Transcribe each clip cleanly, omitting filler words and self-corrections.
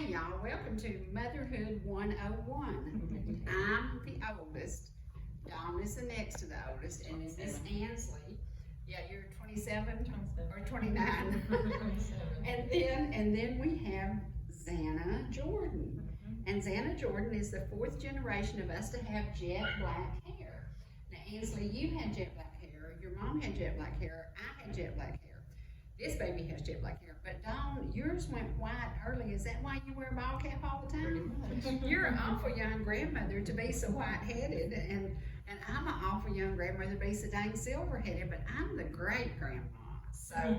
Hey y'all, welcome to Motherhood 101. I'm the oldest. Dawn is the next to the oldest, and then Miss Ansley. Yeah, you're 27 or 29. and then we have Zanna Jordan. And Zanna Jordan is the fourth generation of us to have jet black hair. Now Ansley, you had jet black hair, your mom had jet black hair, I had jet black hair. This baby has jet black hair, but Dawn, yours went white early. Is that why you wear a ball cap all the time? You're an awful young grandmother to be so white-headed, and I'm an awful young grandmother to be so dang silver-headed, but I'm the great grandma. So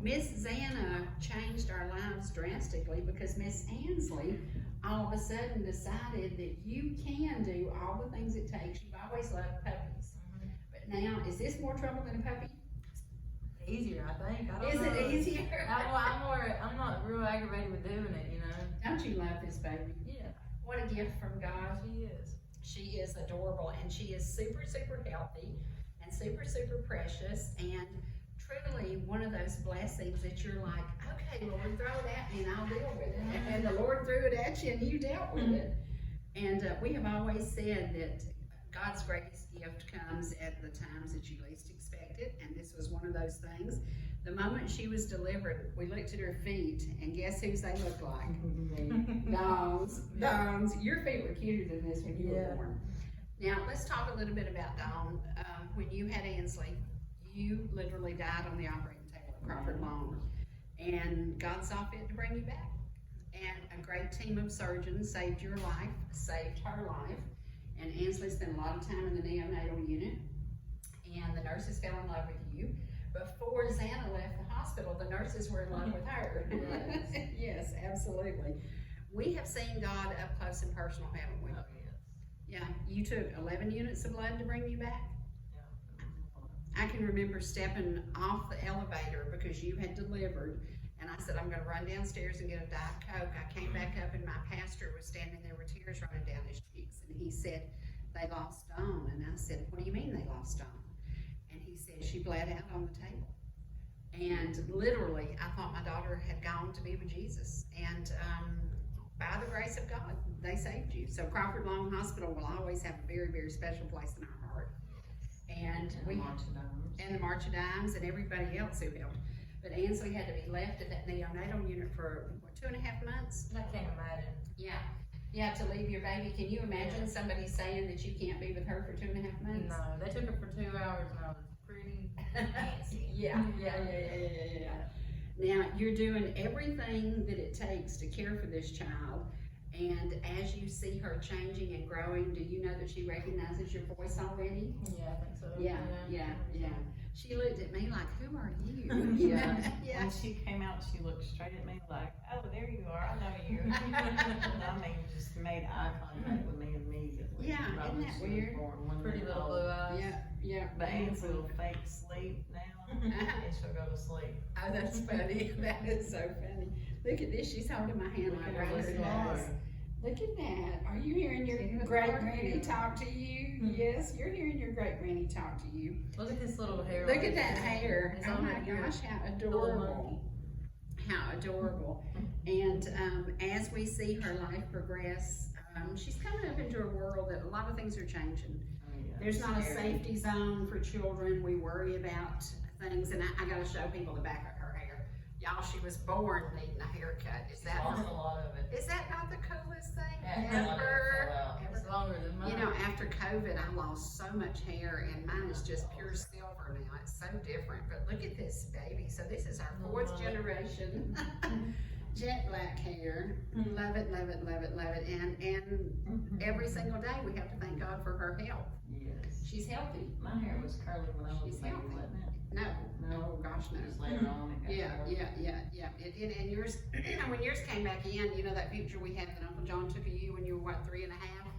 Miss Zanna changed our lives drastically because Miss Ansley all of a sudden decided that you can do all the things it takes. You've always loved puppies. But now, is this more trouble than a puppy? Easier, I think. I don't know. Is it easier? I'm not real aggravated with doing it, you know. Don't you love this baby? Yeah. What a gift from God. She is. She is adorable, and she is super, super healthy and super, super precious, and truly one of those blessings that you're like, okay, Lord, throw it at me and I'll deal with it. And the Lord threw it at you and you dealt with it. And we have always said that God's greatest gift comes at the times that you least expect it, and this was one of those things. The moment she was delivered, we looked at her feet, and guess whose they looked like? Dawn's. Your feet were cuter than this when you were born. Now, let's talk a little bit about Dawn. When you had Ansley, you literally died on the operating table at Crawford Long, and God saw fit to bring you back. And a great team of surgeons saved your life, saved her life. And Ansley spent a lot of time in the neonatal unit, and the nurses fell in love with you. Before Zanna left the hospital, the nurses were in love with her. Yes. Yes, absolutely. We have seen God up close and personal, haven't we? Oh, yes. Yeah, you took 11 units of blood to bring you back? Yeah. I can remember stepping off the elevator because you had delivered, and I said, I'm going to run downstairs and get a Diet Coke. I came back up, and my pastor was standing there with tears running down his cheeks, and he said, they lost Dawn. And I said, what do you mean they lost Dawn? And he said, she bled out on the table. And literally, I thought my daughter had gone to be with Jesus. And by the grace of God, they saved you. So Crawford Long Hospital will always have a very, very special place in our heart. And the March of Dimes. And the March of Dimes and everybody else who helped. But Ansley had to be left at that neonatal unit for, what, 2.5 months? I can't imagine. Yeah, to leave your baby. Can you imagine somebody saying that you can't be with her for 2.5 months? No, they took her for 2 hours and I was pretty antsy. Yeah. Now, you're doing everything that it takes to care for this child, and as you see her changing and growing, do you know that she recognizes your voice already? Yeah, I think so. Yeah. She looked at me like, who are you? Yeah. When she came out, she looked straight at me like, oh, there you are, I know you. I mean, just made eye contact with me immediately. Yeah, right isn't when that she was weird? born, Pretty little blue eyes. Yeah. But Ansley will fake sleep now, and she'll go to sleep. Oh, that's funny. That is so funny. Look at this. She's holding my hand like right in her eyes. Look at that. Are you hearing your great granny talk to you? Yes, you're hearing your great granny talk to you. Look at this little hair. Look at that hair. It's Oh on my her gosh, how adorable. How adorable. And as we see her life progress, she's coming up into a world that a lot of things are changing. There's not a safety zone for children. We worry about things, and I gotta show people the back of her hair. Y'all, she was born needing a haircut. Is that Lost a lot of it. Is that not the coolest thing Yeah, ever? It's longer than mine. You know, after COVID, I lost so much hair, and mine is just pure silver now. It's so different. But look at this baby. So this is our fourth generation jet black hair. Love it, love it, love it, love it. And every single day we have to thank God for her health. Yes. She's healthy. My hair was curly when I was She's a baby, healthy. wasn't it? No. No. Oh gosh, no. Just later on it got curly. And yours, when yours came back in, you know that picture we had that Uncle John took of you when you were, what, 3 1/2?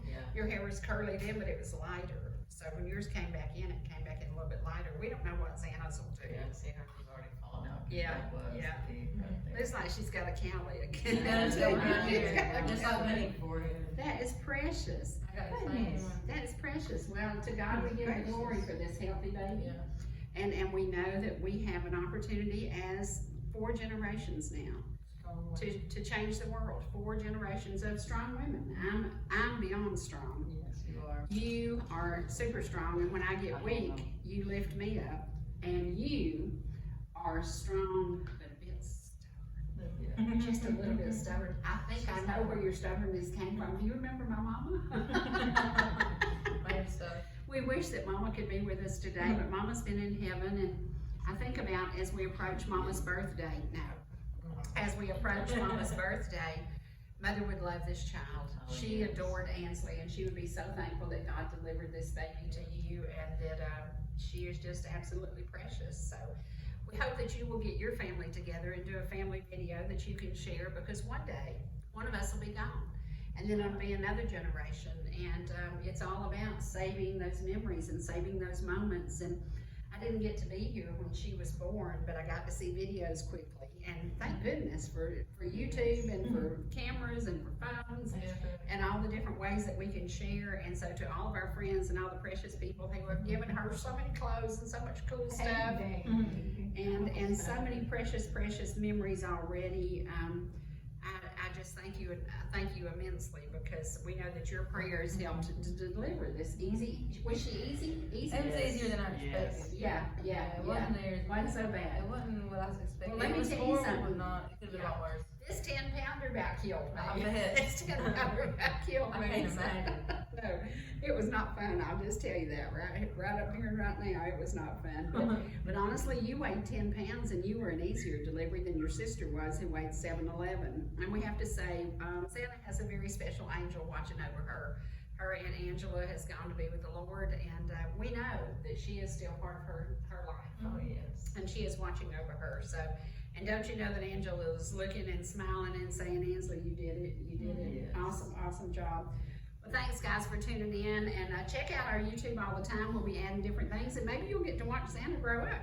Yeah. Your hair was curly then, but it was lighter. So when yours came back in, it came back in a little bit lighter. We don't know what Zanna's will do. Yeah, see, her was already falling out. Yeah, That was yeah. the key right there. Looks like she's got a cowlick. She does go right She's here. got a Just like cowlick. me. That is precious. I got the Goodness. same one. That is precious. Well, to God we give the glory for this healthy baby. Yeah. And we know that we have an opportunity as 4 generations now to change the world. 4 generations of strong women. I'm beyond strong. Yes, you are. You are super strong, and when I get weak, you lift me up, and you are strong, but a bit stubborn. Just a little bit stubborn. I think I know where your stubbornness came from. Do you remember my mama? We wish that Mama could be with us today, but Mama's been in heaven, and I think about as we approach Mama's birthday now. As we approach Mama's birthday, Mother would love this child. She adored Ansley, and she would be so thankful that God delivered this baby to you, and that she is just absolutely precious. So we hope that you will get your family together and do a family video that you can share, because one day, one of us will be gone. And then it'll be another generation, and it's all about saving those memories and saving those moments. And I didn't get to be here when she was born, but I got to see videos quickly. And thank goodness for YouTube and for cameras and for phones and all the different ways that we can share. And so to all of our friends and all the precious people who have given her so many clothes and so much cool stuff, and so many precious memories already. I just thank you immensely, because we know that your prayers helped to deliver this easy. Was she easy? Easy? It was easier than I expected. Yeah. It wasn't there. Wasn't so bad. It wasn't what I was expecting. Well, let me tell you something. It could have been a lot worse. This 10-pounder about killed me. I bet. This 10-pounder about killed me. I can't imagine. No, it was not fun. I'll just tell you that right up here and right now. It was not fun. But honestly, you weighed 10 pounds, and you were an easier delivery than your sister was, who weighed 7'11". And we have to say, Zanna has a very special angel watching over her. Her Aunt Angela has gone to be with the Lord, and we know that she is still part of her life. Oh, yes. And she is watching over her. So, and don't you know that Angela is looking and smiling and saying, Ansley, you did it. You did it. Yes. Awesome job. Well, thanks guys for tuning in, and check out our YouTube all the time. We'll be adding different things, and maybe you'll get to watch Zanna grow up.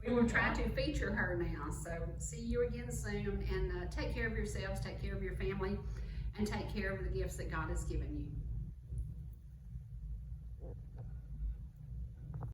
We will try to feature her now. So see you again soon, and take care of yourselves, take care of your family, and take care of the gifts that God has given you.